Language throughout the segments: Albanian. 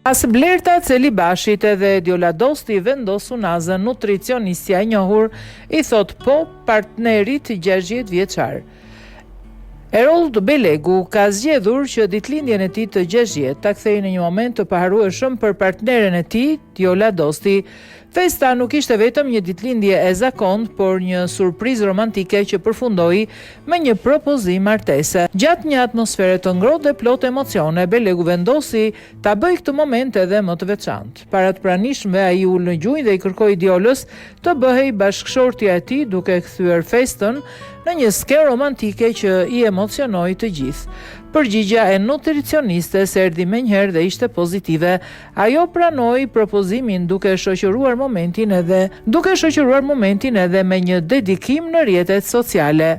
Pas Blerta Celibashit edhe Dioladosti vendosu nazën, nutricionistja e njohur i thot po partnerit 60 vjeçar. Erold Belegu ka zgjedhur që ditëlindjen e tij të 60 ta kthejë në një moment të paharrueshëm për partneren e tij, Dioladosti. Festa nuk ishte vetëm një ditëlindje e zakontë, por një surprizë romantike që përfundoi me një propozim martese. Gjatë një atmosfere të ngrohtë dhe plot emocione, Belegu vendosi ta bëjë këtë moment edhe më të veçantë. Para të pranishmëve ai ul në gjunjë dhe i kërkoi Diolës të bëhej bashkëshortja e tij, duke kthyer festën në një skenë romantike që i emocionoi të gjithë. Përgjigja e nutricionistes erdhi menjëherë dhe ishte pozitive. Ajo pranoi propozimin duke shoqëruar momentin edhe me një dedikim në rrjetet sociale.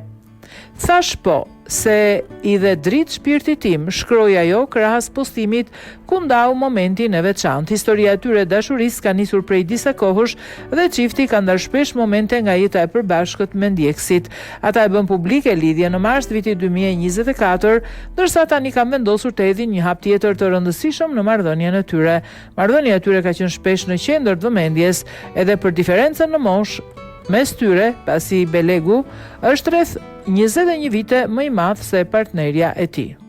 Thash po, se i dhe dritë shpirtit tim, shkroi ajo krahas postimit ku ndau momentin e veçantë. Historia e tyre dashurisë ka nisur prej disa kohësh dhe çifti ka ndarë shpesh momente nga jeta e përbashkët me ndjekësit. Ata e bën publike lidhjen në mars të vitit 2024, ndërsa tani kanë vendosur të hedhin një hap tjetër të rëndësishëm në marrëdhënien e tyre. Marrëdhënia e tyre ka qenë shpesh në qendër të vëmendjes edhe për diferencën në moshë mes tyre, pasi Belegu është rreth 21 vite më i madh se partnerja e tij.